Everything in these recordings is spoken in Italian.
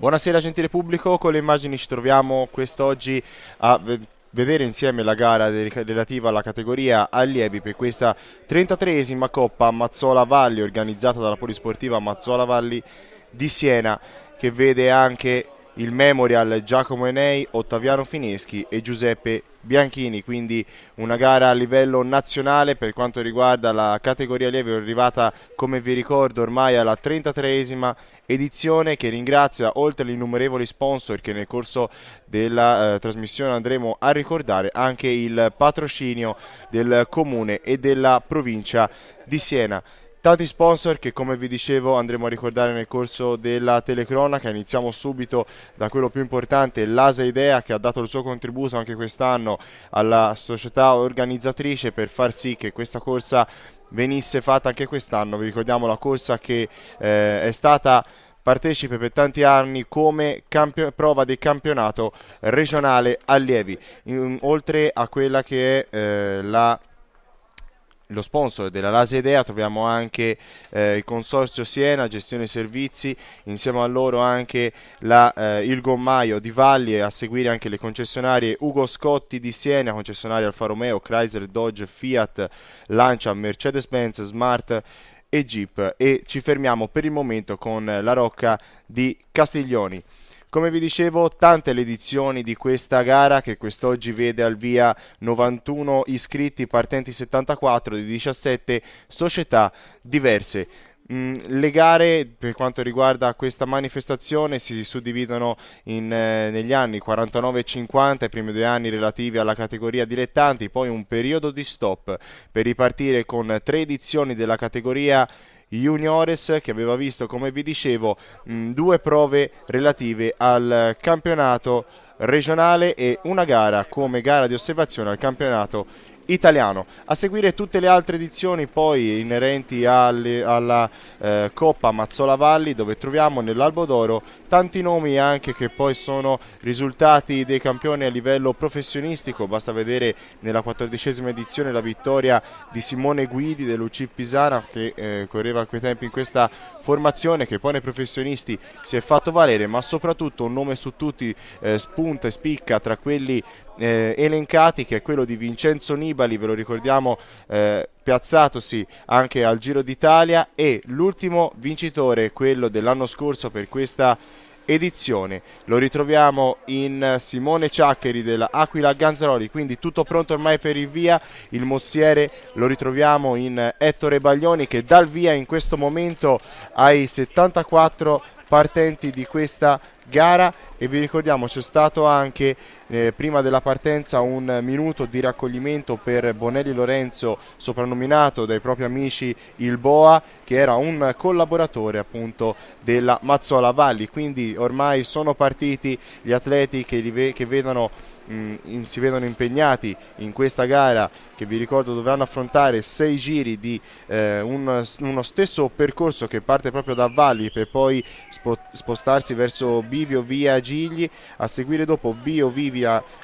Buonasera gentile pubblico, con le immagini ci troviamo quest'oggi a vedere insieme la gara relativa alla categoria allievi per questa 33esima Coppa Mazzola Valli organizzata dalla Polisportiva Mazzola Valli di Siena, che vede anche il Memorial Giacomo Enei, Ottaviano Fineschi e Giuseppe Bianchini, quindi una gara a livello nazionale per quanto riguarda la categoria allievi, arrivata come vi ricordo ormai alla 33esima edizione, che ringrazia, oltre agli innumerevoli sponsor che nel corso della trasmissione andremo a ricordare, anche il patrocinio del comune e della provincia di Siena. Tanti sponsor che, come vi dicevo, andremo a ricordare nel corso della telecronaca. Iniziamo subito da quello più importante, l'ASA Idea, che ha dato il suo contributo anche quest'anno alla società organizzatrice per far sì che questa corsa venisse fatta anche quest'anno. Vi ricordiamo la corsa che è stata partecipe per tanti anni come prova del campionato regionale allievi, oltre a quella che è lo sponsor della Lasa Idea. Troviamo anche il Consorzio Siena, gestione servizi, insieme a loro anche il Gommaio di Valli, e a seguire anche le concessionarie Ugo Scotti di Siena, concessionarie Alfa Romeo, Chrysler, Dodge, Fiat, Lancia, Mercedes-Benz, Smart e Jeep. E ci fermiamo per il momento con la Rocca di Castiglioni. Come vi dicevo, tante le edizioni di questa gara, che quest'oggi vede al via 91 iscritti, partenti 74 di 17 società diverse. Le gare per quanto riguarda questa manifestazione si suddividono negli anni 49 e 50, i primi 2 anni relativi alla categoria dilettanti, poi un periodo di stop per ripartire con 3 edizioni della categoria Juniores, che aveva visto, come vi dicevo, 2 prove relative al campionato regionale e una gara come gara di osservazione al campionato italiano. A seguire tutte le altre edizioni poi inerenti alla Coppa Mazzola Valli, dove troviamo nell'Albo d'Oro tanti nomi anche che poi sono risultati dei campioni a livello professionistico. Basta vedere nella 14esima edizione la vittoria di Simone Guidi dell'UC Pisana, che correva a quei tempi in questa formazione, che poi nei professionisti si è fatto valere, ma soprattutto un nome su tutti spunta e spicca tra quelli elencati, che è quello di Vincenzo Nibali. Ve lo ricordiamo, piazzatosi anche al Giro d'Italia, e l'ultimo vincitore, quello dell'anno scorso per questa edizione, lo ritroviamo in Simone Ciaccheri della Aquila Ganzaroli. Quindi tutto pronto ormai per il via. Il mostiere lo ritroviamo in Ettore Baglioni, che dà il via in questo momento ai 74 partenti di questa gara. E vi ricordiamo c'è stato anche prima della partenza un minuto di raccoglimento per Bonelli Lorenzo, soprannominato dai propri amici il Boa, che era un collaboratore appunto della Mazzola Valli. Quindi ormai sono partiti gli atleti che si vedono impegnati in questa gara, che vi ricordo dovranno affrontare 6 giri di uno stesso percorso, che parte proprio da Valli per poi spostarsi verso Bivio via Gigli, a seguire dopo Bio Vivia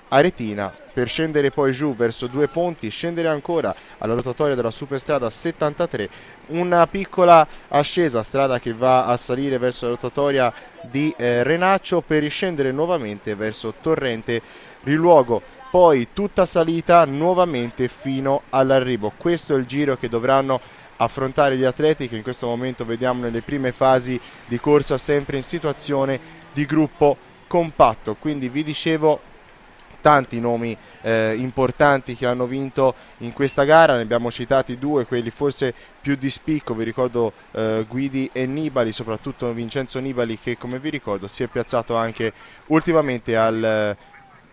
Aretina, per scendere poi giù verso Due Ponti, scendere ancora alla rotatoria della Superstrada 73, una piccola ascesa, strada che va a salire verso la rotatoria di Renaccio, per riscendere nuovamente verso Torrente Riluogo, poi tutta salita nuovamente fino all'arrivo. Questo è il giro che dovranno affrontare gli atleti, che in questo momento vediamo nelle prime fasi di corsa, sempre in situazione di gruppo compatto. Quindi vi dicevo, tanti nomi importanti che hanno vinto in questa gara, ne abbiamo citati 2, quelli forse più di spicco. Vi ricordo Guidi e Nibali, soprattutto Vincenzo Nibali, che come vi ricordo si è piazzato anche ultimamente al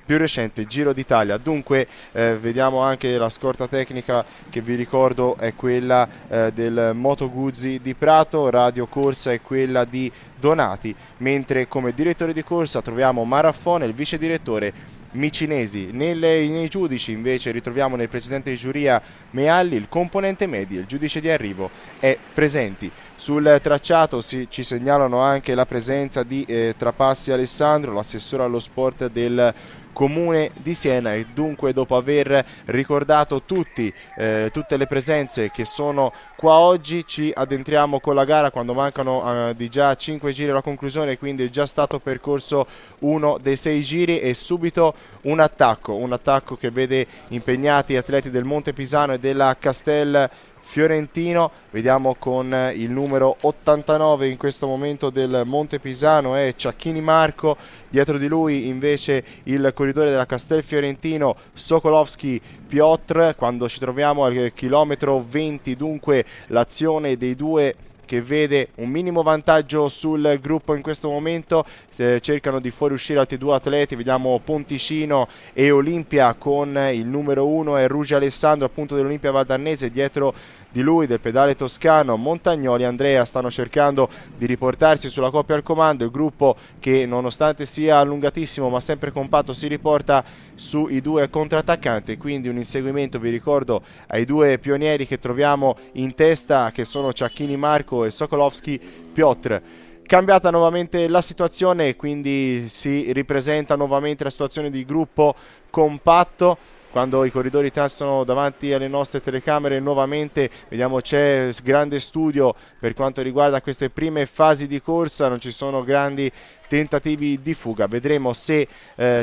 più recente Giro d'Italia. Dunque vediamo anche la scorta tecnica, che vi ricordo è quella del Moto Guzzi di Prato, radio corsa è quella di Donati, mentre come direttore di corsa troviamo Maraffone, il vice direttore Micinesi. Nei giudici invece ritroviamo nel presidente di giuria Mealli, il componente media, il giudice di arrivo è presenti. Sul tracciato ci segnalano anche la presenza di Trapassi Alessandro, l'assessore allo sport del comune di Siena, e dunque dopo aver ricordato tutte le presenze che sono qua oggi ci addentriamo con la gara quando mancano di già 5 giri alla conclusione, quindi è già stato percorso uno dei 6 giri e subito un attacco che vede impegnati atleti del Monte Pisano e della Castel Fiorentino. Vediamo con il numero 89 in questo momento del Monte Pisano è Ciacchini Marco, dietro di lui invece il corridore della Castel Fiorentino Sokolovski Piotr. Quando ci troviamo al chilometro 20, dunque l'azione dei due che vede un minimo vantaggio sul gruppo in questo momento, cercano di fuoriuscire altri due atleti, vediamo Ponticino e Olimpia con il numero 1 è Rugi Alessandro appunto dell'Olimpia Valdarnese, dietro di lui del pedale toscano Montagnoli Andrea stanno cercando di riportarsi sulla coppia al comando. Il gruppo che nonostante sia allungatissimo ma sempre compatto si riporta sui due contrattaccanti, quindi un inseguimento, vi ricordo, ai due pionieri che troviamo in testa che sono Ciacchini Marco e Sokolovski Piotr. Cambiata nuovamente la situazione, quindi si ripresenta nuovamente la situazione di gruppo compatto. Quando i corridori passano davanti alle nostre telecamere nuovamente vediamo c'è grande studio per quanto riguarda queste prime fasi di corsa, non ci sono grandi tentativi di fuga. Vedremo se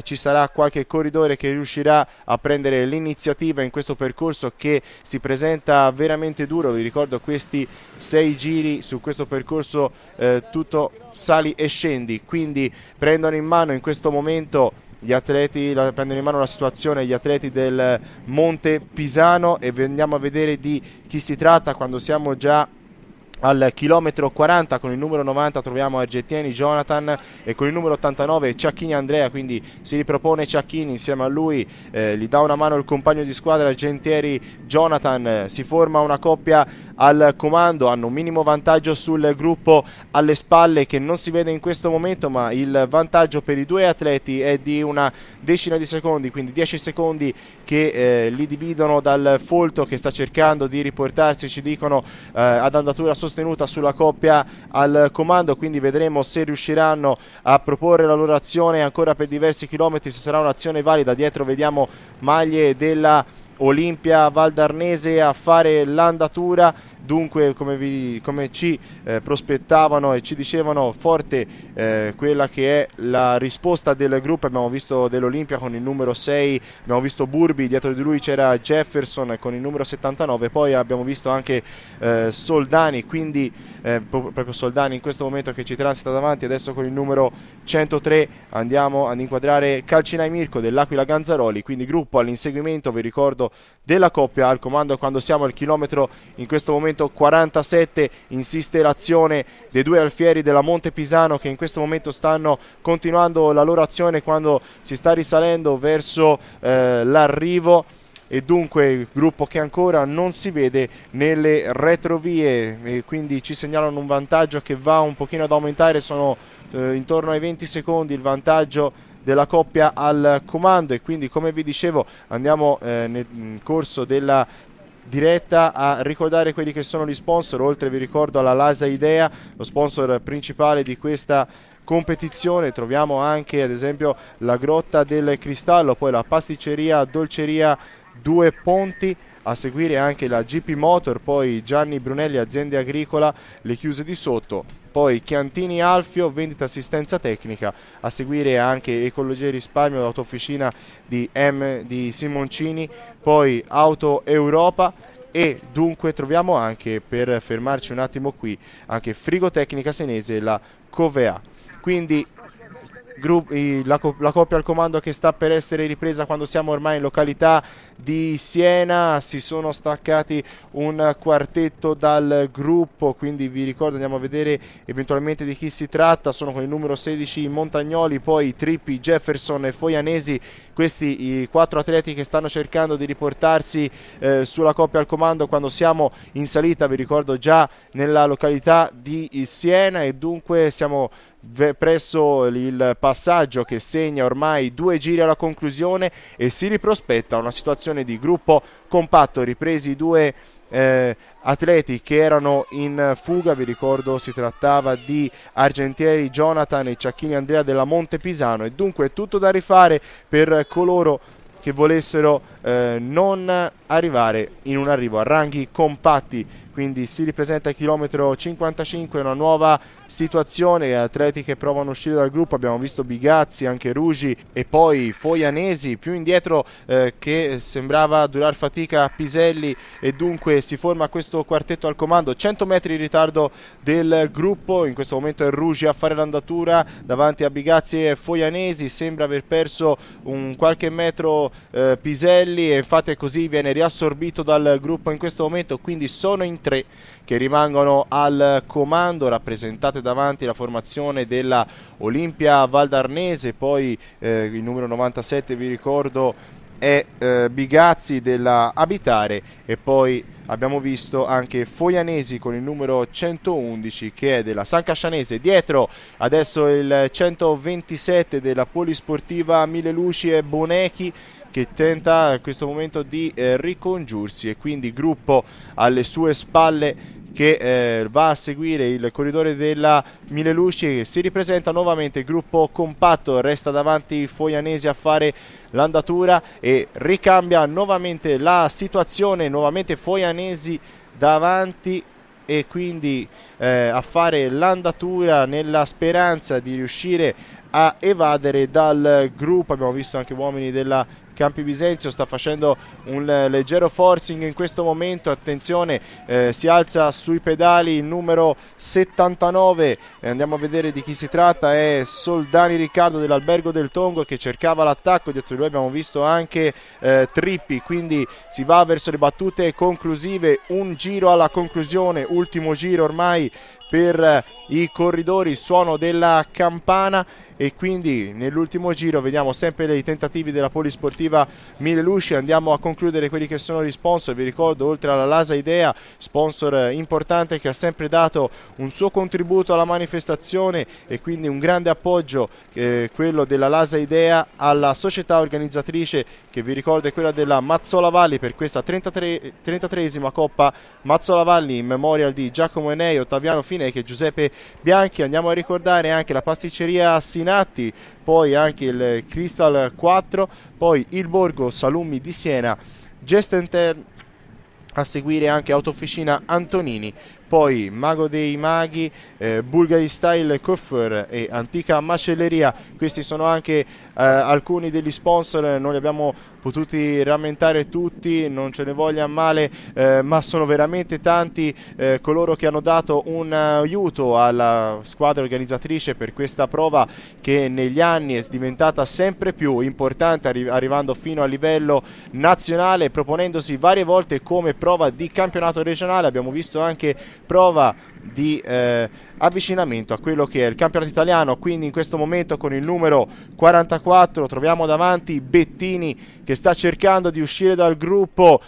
ci sarà qualche corridore che riuscirà a prendere l'iniziativa in questo percorso che si presenta veramente duro. Vi ricordo questi 6 giri su questo percorso tutto sali e scendi, quindi prendono in mano in questo momento gli atleti, prendono in mano la situazione gli atleti del Monte Pisano e andiamo a vedere di chi si tratta. Quando siamo già al chilometro 40 con il numero 90 troviamo Argentieri Jonathan e con il numero 89 Ciacchini Andrea, quindi si ripropone Ciacchini, insieme a lui gli dà una mano il compagno di squadra Argentieri Jonathan, si forma una coppia al comando, hanno un minimo vantaggio sul gruppo alle spalle che non si vede in questo momento, ma il vantaggio per i due atleti è di una decina di secondi, quindi 10 secondi che li dividono dal folto che sta cercando di riportarsi, ci dicono, ad andatura sostenuta sulla coppia al comando, quindi vedremo se riusciranno a proporre la loro azione ancora per diversi chilometri, se sarà un'azione valida. Dietro vediamo maglie della Olimpia Valdarnese a fare l'andatura, dunque come ci prospettavano e ci dicevano forte quella che è la risposta del gruppo. Abbiamo visto dell'Olimpia con il numero 6, abbiamo visto Burbi, dietro di lui c'era Jefferson con il numero 79, poi abbiamo visto anche Soldani, quindi proprio Soldani in questo momento che ci transita davanti. Adesso con il numero 103 andiamo ad inquadrare Calcinai Mirko dell'Aquila Ganzaroli, quindi gruppo all'inseguimento, vi ricordo, della coppia al comando. Quando siamo al chilometro in questo momento 47 insiste l'azione dei due alfieri della Monte Pisano che in questo momento stanno continuando la loro azione quando si sta risalendo verso l'arrivo, e dunque gruppo che ancora non si vede nelle retrovie e quindi ci segnalano un vantaggio che va un pochino ad aumentare, sono intorno ai 20 secondi il vantaggio della coppia al comando, e quindi come vi dicevo andiamo nel corso della diretta a ricordare quelli che sono gli sponsor. Oltre, vi ricordo, alla Lasa Idea, lo sponsor principale di questa competizione, troviamo anche ad esempio la Grotta del Cristallo, poi la pasticceria Dolceria Due Ponti, a seguire anche la GP Motor, poi Gianni Brunelli Azienda Agricola, le chiuse di sotto, poi Chiantini Alfio, vendita assistenza tecnica, a seguire anche Ecologia e Risparmio, l'autofficina di Simoncini, poi Auto Europa, e dunque troviamo anche, per fermarci un attimo qui, anche Frigotecnica Senese e la Covea. Quindi la coppia al comando che sta per essere ripresa quando siamo ormai in località di Siena, si sono staccati un quartetto dal gruppo, quindi vi ricordo, andiamo a vedere eventualmente di chi si tratta. Sono con il numero 16 Montagnoli, poi Trippi, Jefferson e Foianesi, questi i 4 atleti che stanno cercando di riportarsi sulla coppia al comando quando siamo in salita, vi ricordo, già nella località di Siena, e dunque siamo presso il passaggio che segna ormai 2 giri alla conclusione e si riprospetta una situazione di gruppo compatto, ripresi i due atleti che erano in fuga. Vi ricordo si trattava di Argentieri Jonathan e Ciacchini Andrea della Montepisano, e dunque tutto da rifare per coloro che volessero non arrivare in un arrivo a ranghi compatti. Quindi si ripresenta il chilometro 55, una nuova situazione, atleti che provano a uscire dal gruppo. Abbiamo visto Bigazzi, anche Rugi e poi Foianesi più indietro, che sembrava durar fatica a Piselli, e dunque si forma questo quartetto al comando. 100 metri di ritardo del gruppo, in questo momento è Rugi a fare l'andatura davanti a Bigazzi e Foianesi, sembra aver perso un qualche metro Piselli, e infatti così viene riassorbito dal gruppo in questo momento. Quindi sono in 3 che rimangono al comando, rappresentate davanti la formazione della Olimpia Valdarnese, poi il numero 97 vi ricordo è Bigazzi della Abitare, e poi abbiamo visto anche Foianesi con il numero 111 che è della San Cascianese. Dietro adesso il 127 della Polisportiva Mille Luci e Bonechi, che tenta in questo momento di ricongiursi, e quindi gruppo alle sue spalle che va a seguire il corridore della Mille Luci. Si ripresenta nuovamente il gruppo compatto, resta davanti Foianesi a fare l'andatura e ricambia nuovamente la situazione, nuovamente Foianesi davanti e quindi a fare l'andatura nella speranza di riuscire a evadere dal gruppo. Abbiamo visto anche uomini della Campi Bisenzio sta facendo un leggero forcing in questo momento. Attenzione, si alza sui pedali il numero 79, andiamo a vedere di chi si tratta, è Soldani Riccardo dell'Albergo del Tongo che cercava l'attacco. Dietro di lui abbiamo visto anche Trippi, quindi si va verso le battute conclusive, un giro alla conclusione, ultimo giro ormai per i corridori, suono della campana, e quindi nell'ultimo giro vediamo sempre i tentativi della Polisportiva Mille Luci. Andiamo a concludere quelli che sono gli sponsor. Vi ricordo, oltre alla Lasa Idea, sponsor importante che ha sempre dato un suo contributo alla manifestazione, e quindi un grande appoggio, quello della Lasa Idea, alla società organizzatrice, che vi ricordo è quella della Mazzola Valli, per questa 33esima Coppa Mazzola Valli in memoria di Giacomo Enei, Ottaviano Finechi e Giuseppe Bianchi. Andiamo a ricordare anche la pasticceria Sinatti, poi anche il Crystal 4, poi il Borgo Salumi di Siena, Gestenter, a seguire anche Autofficina Antonini, poi Mago dei Maghi, Bulgari Style Coiffeur e Antica Macelleria. Questi sono anche alcuni degli sponsor, non li abbiamo potuti rammentare tutti, non ce ne voglia male, ma sono veramente tanti coloro che hanno dato un aiuto alla squadra organizzatrice per questa prova, che negli anni è diventata sempre più importante, arrivando fino a livello nazionale, proponendosi varie volte come prova di campionato regionale. Abbiamo visto anche prova di avvicinamento a quello che è il campionato italiano. Quindi in questo momento con il numero 44 troviamo davanti Bettini, che sta cercando di uscire dal gruppo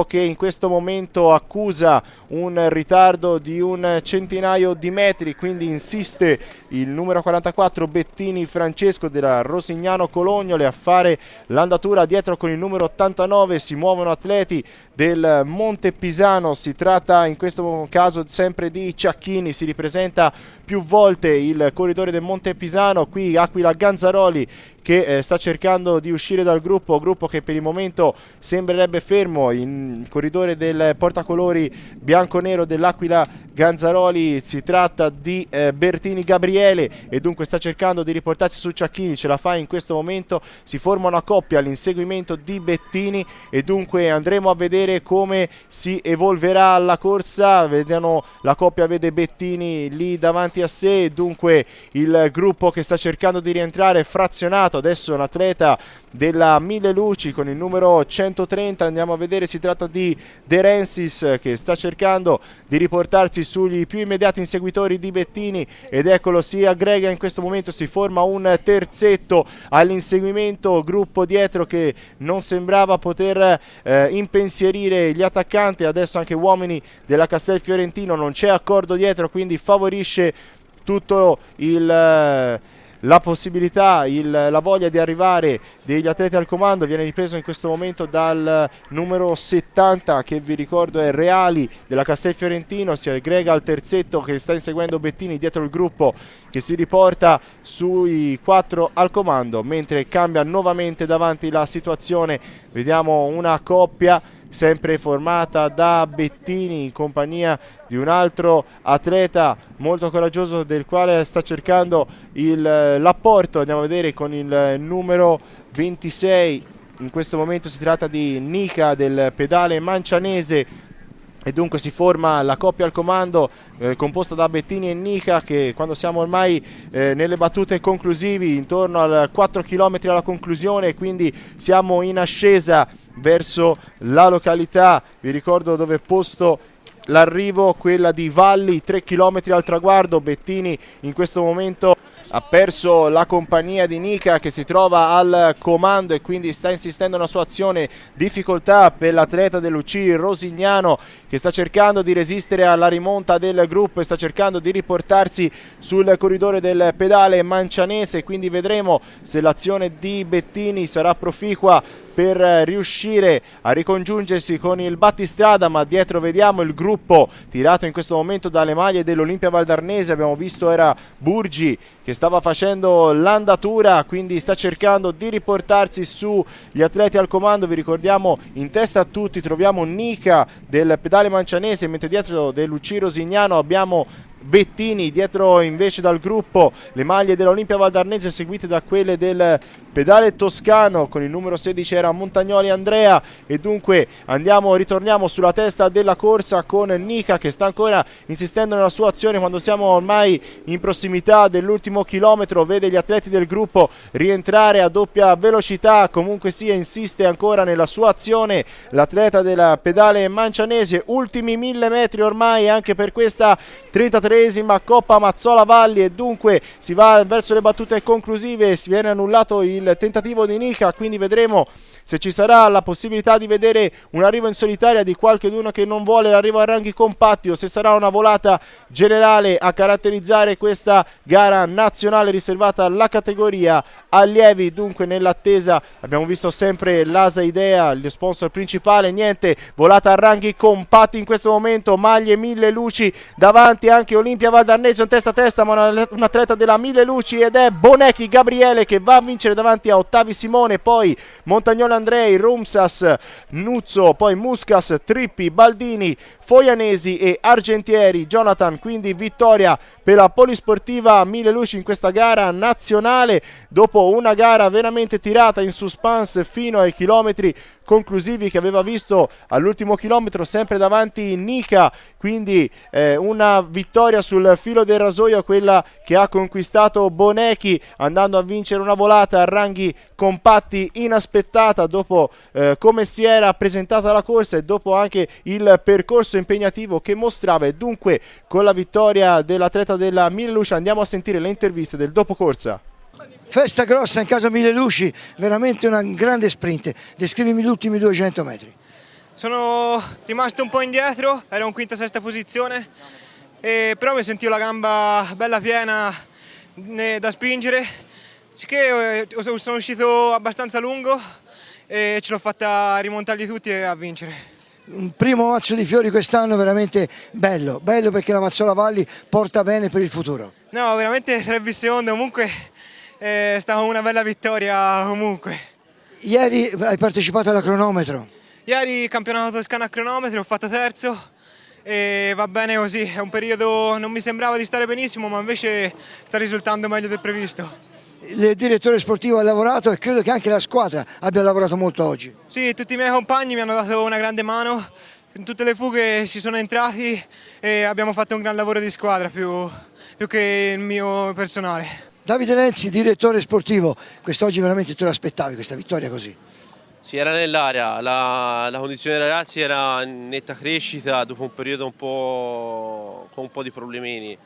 che in questo momento accusa un ritardo di un centinaio di metri, quindi insiste il numero 44 Bettini Francesco della Rosignano Colognole a fare l'andatura. Dietro con il numero 89 si muovono atleti del Montepisano, si tratta in questo caso sempre di Ciacchini, si ripresenta più volte il corridore del Montepisano, qui Aquila Ganzaroli che sta cercando di uscire dal gruppo che per il momento sembrerebbe fermo. Il corridore del portacolori bianco-nero dell'Aquila Ganzaroli, si tratta di Bertini Gabriele, e dunque sta cercando di riportarsi su Ciacchini, ce la fa in questo momento, si forma una coppia all'inseguimento di Bettini, e dunque andremo a vedere come si evolverà la corsa. Vediamo, la coppia vede Bettini lì davanti a sé, dunque il gruppo che sta cercando di rientrare frazionato. Adesso un atleta della Mille Luci con il numero 130, andiamo a vedere, si tratta di De Rensis che sta cercando di riportarsi sugli più immediati inseguitori di Bettini, ed eccolo, si aggrega in questo momento, si forma un terzetto all'inseguimento, gruppo dietro che non sembrava poter impensierire gli attaccanti. Adesso anche uomini della Castelfiorentino, non c'è accordo dietro, quindi favorisce tutto la possibilità, la voglia di arrivare degli atleti al comando viene ripreso in questo momento dal numero 70, che vi ricordo è Reali della Castelfiorentino, sia Grega al terzetto che sta inseguendo Bettini dietro il gruppo che si riporta sui 4 al comando, mentre cambia nuovamente davanti la situazione. Vediamo una coppia sempre formata da Bettini in compagnia di un altro atleta molto coraggioso del quale sta cercando l'apporto. Andiamo a vedere con il numero 26, in questo momento si tratta di Nica del pedale mancianese, e dunque si forma la coppia al comando composta da Bettini e Nica, che quando siamo ormai nelle battute conclusivi, intorno al 4 km alla conclusione, quindi siamo in ascesa verso la località, vi ricordo dove è posto l'arrivo, quella di Valli, 3 km al traguardo. Bettini in questo momento ha perso la compagnia di Nica che si trova al comando e quindi sta insistendo nella sua azione. Difficoltà per l'atleta dell'UCI Rosignano, che sta cercando di resistere alla rimonta del gruppo e sta cercando di riportarsi sul corridore del pedale mancianese, quindi vedremo se l'azione di Bettini sarà proficua per riuscire a ricongiungersi con il battistrada, ma dietro vediamo il gruppo tirato in questo momento dalle maglie dell'Olimpia Valdarnese. Abbiamo visto era Burgi che stava facendo l'andatura, quindi sta cercando di riportarsi su gli atleti al comando. Vi ricordiamo in testa a tutti troviamo Nica del pedale mancianese, mentre dietro dell'UCI Rosignano abbiamo Bettini, dietro invece dal gruppo le maglie dell'Olimpia Valdarnese seguite da quelle del pedale toscano, con il numero 16 era Montagnoli Andrea, e dunque ritorniamo sulla testa della corsa con Nica che sta ancora insistendo nella sua azione. Quando siamo ormai in prossimità dell'ultimo chilometro vede gli atleti del gruppo rientrare a doppia velocità, comunque sia insiste ancora nella sua azione l'atleta del pedale mancianese. Ultimi 1000 metri ormai anche per questa 33esima Coppa Mazzola Valli, e dunque si va verso le battute conclusive. Si viene annullato il tentativo di Nica, quindi vedremo se ci sarà la possibilità di vedere un arrivo in solitaria di qualcuno che non vuole l'arrivo a ranghi compatti, o se sarà una volata generale a caratterizzare questa gara nazionale riservata alla categoria allievi. Dunque nell'attesa abbiamo visto sempre l'Asa Idea, il sponsor principale. Niente volata a ranghi compatti in questo momento, maglie 1000 luci davanti, anche Olimpia Valdarnese un testa a testa, ma un atleta della 1000 luci, ed è Bonecchi Gabriele che va a vincere davanti a Ottavi Simone, poi Montagnolo Andrei, Rumsas, Nuzzo, poi Muscas, Trippi, Baldini, Foianesi e Argentieri Jonathan. Quindi vittoria per la Polisportiva 1000 luci in questa gara nazionale, dopo una gara veramente tirata in suspense fino ai chilometri conclusivi, che aveva visto all'ultimo chilometro sempre davanti Nica. Quindi una vittoria sul filo del rasoio, quella che ha conquistato Bonecchi, andando a vincere una volata a ranghi compatti inaspettata dopo come si era presentata la corsa e dopo anche il percorso impegnativo che mostrava. E dunque con la vittoria dell'atleta della 1000 luci andiamo a sentire le interviste del dopo corsa. Festa grossa in casa 1000 luci, veramente una grande sprint. Descrivimi gli ultimi 200 metri. Sono rimasto un po' indietro, ero in quinta sesta posizione, però mi sentivo la gamba bella piena da spingere, sicché sono uscito abbastanza lungo e ce l'ho fatta rimontarli tutti e a vincere. Un primo mazzo di fiori quest'anno veramente bello, bello perché la Mazzola Valli porta bene per il futuro. No, veramente sarebbe secondo, comunque è stata una bella vittoria comunque. Ieri hai partecipato alla cronometro. Ieri campionato toscano a cronometro, ho fatto terzo e va bene così. È un periodo, non mi sembrava di stare benissimo, ma invece sta risultando meglio del previsto. Il direttore sportivo ha lavorato e credo che anche la squadra abbia lavorato molto oggi. Sì, tutti i miei compagni mi hanno dato una grande mano, in tutte le fughe si sono entrati e abbiamo fatto un gran lavoro di squadra più che il mio personale. Davide Lenzi, direttore sportivo, quest'oggi veramente te l'aspettavi questa vittoria così? Sì, era nell'aria, la condizione dei ragazzi era in netta crescita dopo un periodo con un po' di problemini.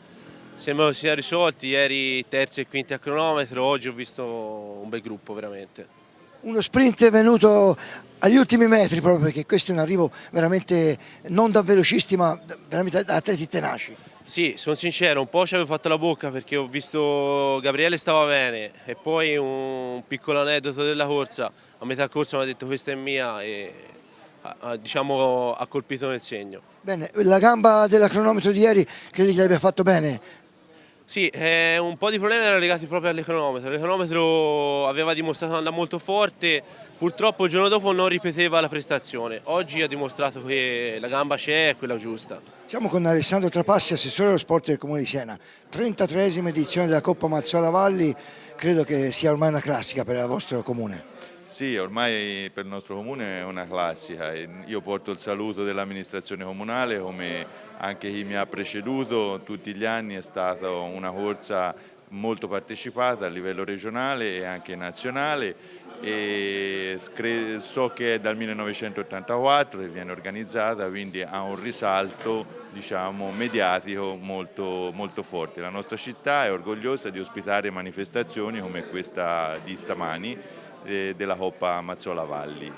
Sembrano si siano risolti, ieri terzi e quinti a cronometro, oggi ho visto un bel gruppo veramente. Uno sprint è venuto agli ultimi metri proprio perché questo è un arrivo veramente non da velocisti ma veramente da atleti tenaci. Sì, sono sincero, un po' ci avevo fatto la bocca perché ho visto Gabriele stava bene e poi un piccolo aneddoto della corsa, a metà corsa mi ha detto questa è mia e diciamo ha colpito nel segno. Bene, la gamba della cronometro di ieri credi che abbia fatto bene? Sì, un po' di problemi erano legati proprio all'econometro. L'econometro aveva dimostrato di andare molto forte, purtroppo il giorno dopo non ripeteva la prestazione. Oggi ha dimostrato che la gamba c'è, è quella giusta. Siamo con Alessandro Trapassi, assessore allo sport del Comune di Siena. 33esima edizione della Coppa Mazzola Valli, credo che sia ormai una classica per il vostro comune. Sì, ormai per il nostro comune è una classica. Io porto il saluto dell'amministrazione comunale, come anche chi mi ha preceduto, tutti gli anni è stata una corsa molto partecipata a livello regionale e anche nazionale e so che è dal 1984 che viene organizzata, quindi ha un risalto, diciamo, mediatico molto forte. La nostra città è orgogliosa di ospitare manifestazioni come questa di stamani della Coppa Mazzola Valli.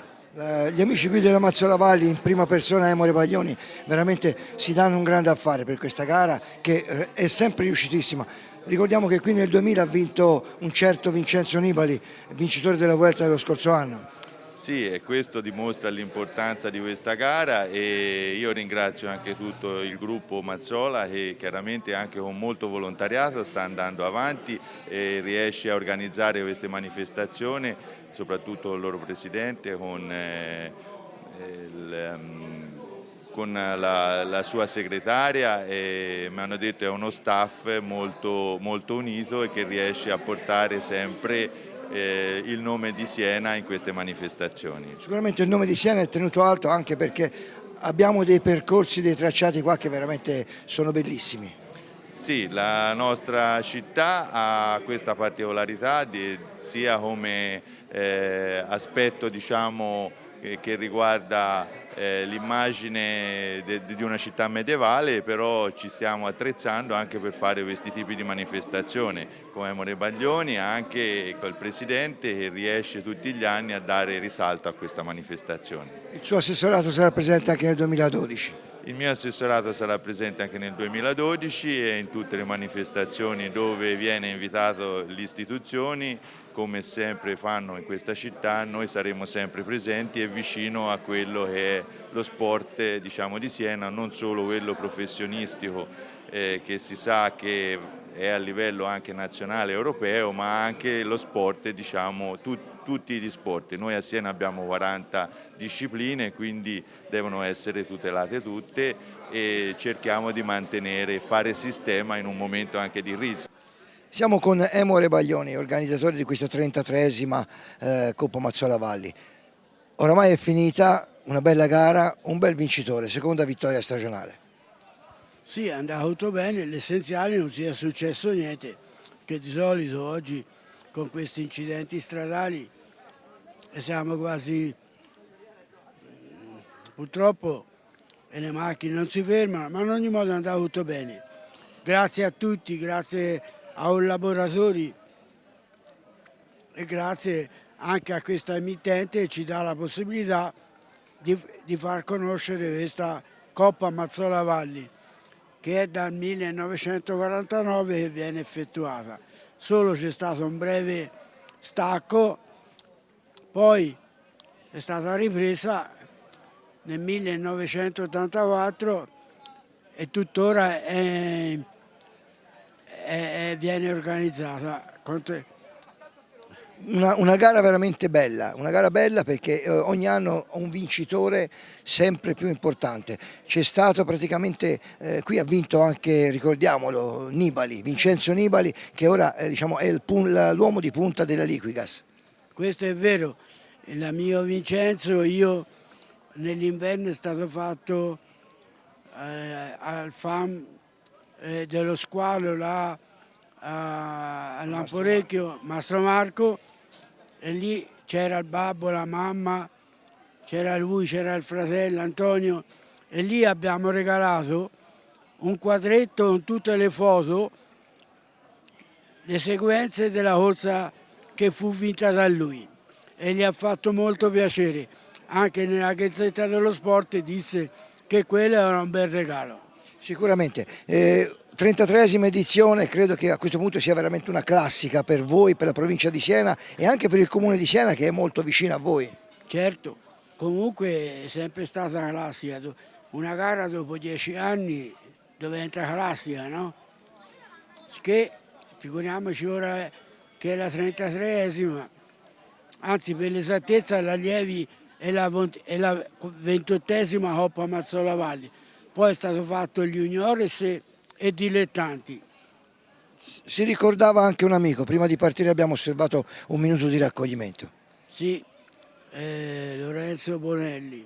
Gli amici qui della Mazzola Valli, in prima persona Emore Baglioni, veramente si danno un grande affare per questa gara che è sempre riuscitissima. Ricordiamo che qui nel 2000 ha vinto un certo Vincenzo Nibali, vincitore della Vuelta dello scorso anno. Sì, e questo dimostra l'importanza di questa gara e io ringrazio anche tutto il gruppo Mazzola che chiaramente anche con molto volontariato sta andando avanti e riesce a organizzare queste manifestazioni, soprattutto il loro presidente con la sua segretaria e mi hanno detto è uno staff molto unito e che riesce a portare sempre il nome di Siena in queste manifestazioni. Sicuramente il nome di Siena è tenuto alto anche perché abbiamo dei percorsi, dei tracciati qua che veramente sono bellissimi. Sì, la nostra città ha questa particolarità sia come aspetto, diciamo, che riguarda l'immagine di una città medievale, però ci stiamo attrezzando anche per fare questi tipi di manifestazioni come Emore Baglioni, anche col Presidente che riesce tutti gli anni a dare risalto a questa manifestazione. Il suo assessorato sarà presente anche nel 2012. Il mio assessorato sarà presente anche nel 2012 e in tutte le manifestazioni dove viene invitato le istituzioni, come sempre fanno in questa città, noi saremo sempre presenti e vicino a quello che è lo sport, diciamo, di Siena, non solo quello professionistico che si sa che è a livello anche nazionale e europeo, ma anche lo sport, diciamo, tutti gli sport. Noi a Siena abbiamo 40 discipline, quindi devono essere tutelate tutte e cerchiamo di mantenere e fare sistema in un momento anche di crisi. Siamo con Emore Baglioni, organizzatore di questa 33esima Coppa Mazzola Valli. Oramai è finita, una bella gara, un bel vincitore, seconda vittoria stagionale. Sì, è andato tutto bene, l'essenziale non sia successo niente, che di solito oggi con questi incidenti stradali siamo quasi, purtroppo le macchine non si fermano, ma in ogni modo è andato tutto bene. Grazie a tutti, grazie ai collaboratori e grazie anche a questa emittente che ci dà la possibilità di far conoscere questa Coppa Mazzola Valli, che è dal 1949 che viene effettuata. Solo c'è stato un breve stacco, poi è stata ripresa nel 1984 e tuttora viene organizzata. Una gara veramente bella, una gara bella perché ogni anno un vincitore sempre più importante. C'è stato praticamente, qui ha vinto anche, ricordiamolo, Nibali, Vincenzo Nibali, che ora diciamo, è l'uomo di punta della Liquigas. Questo è vero, il mio Vincenzo, io nell'inverno è stato fatto al FAM dello squalo là a Lamporecchio, Mastro Marco, e lì c'era il babbo, la mamma, c'era lui, c'era il fratello Antonio e lì abbiamo regalato un quadretto con tutte le foto, le sequenze della corsa che fu vinta da lui e gli ha fatto molto piacere. Anche nella Gazzetta dello Sport disse che quello era un bel regalo. Sicuramente. 33esima edizione, credo che a questo punto sia veramente una classica per voi, per la provincia di Siena e anche per il comune di Siena che è molto vicino a voi. Certo, comunque è sempre stata classica. Una gara dopo 10 anni diventa classica, no? Che figuriamoci ora che è la 33esima, anzi per l'esattezza l'Allievi è la 28esima Coppa Mazzola Valli. Poi è stato fatto gli juniores e dilettanti. Si ricordava anche un amico, prima di partire abbiamo osservato un minuto di raccoglimento. Sì, Lorenzo Bonelli,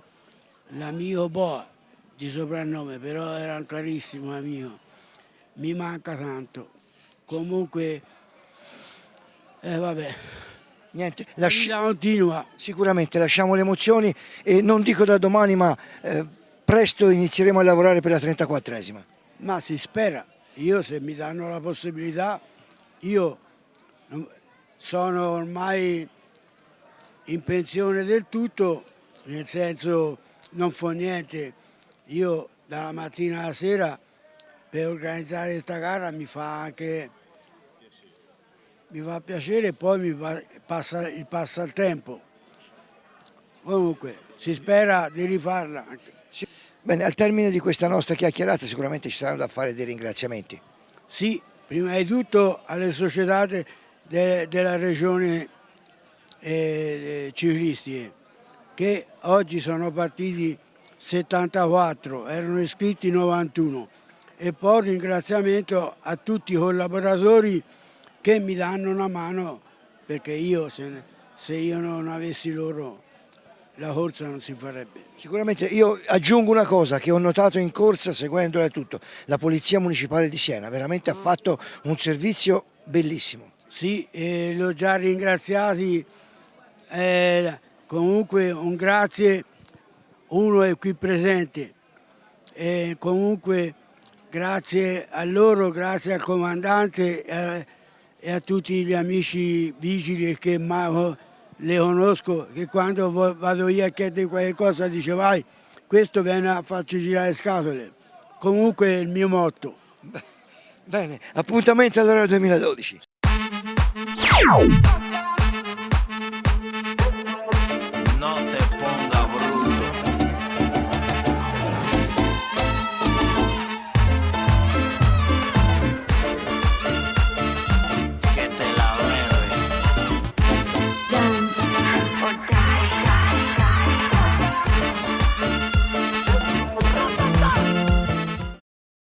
l'amico Boa di soprannome, però era un carissimo amico, mi manca tanto. Comunque, vabbè, Niente, continua. sicuramente lasciamo le emozioni e non dico da domani ma presto inizieremo a lavorare per la 34esima. Ma si spera, io se mi danno la possibilità, io sono ormai in pensione del tutto, nel senso non fa niente, io dalla mattina alla sera per organizzare questa gara mi fa piacere e poi passa il tempo. Comunque si spera di rifarla anche. Bene, al termine di questa nostra chiacchierata sicuramente ci saranno da fare dei ringraziamenti. Sì, prima di tutto alle società della regione ciclistiche che oggi sono partiti 74, erano iscritti 91 e poi un ringraziamento a tutti i collaboratori che mi danno una mano perché io se io non avessi loro la corsa non si farebbe. Sicuramente io aggiungo una cosa che ho notato in corsa seguendola e tutto, la Polizia Municipale di Siena veramente ha fatto un servizio bellissimo. Sì, l'ho già ringraziati, comunque un grazie, uno è qui presente, comunque grazie a loro, grazie al comandante e a tutti gli amici vigili che le conosco, che quando vado io a chiedere qualche cosa dice vai, questo viene a farci girare le scatole. Comunque è il mio motto. Bene, appuntamento all'ora 2012.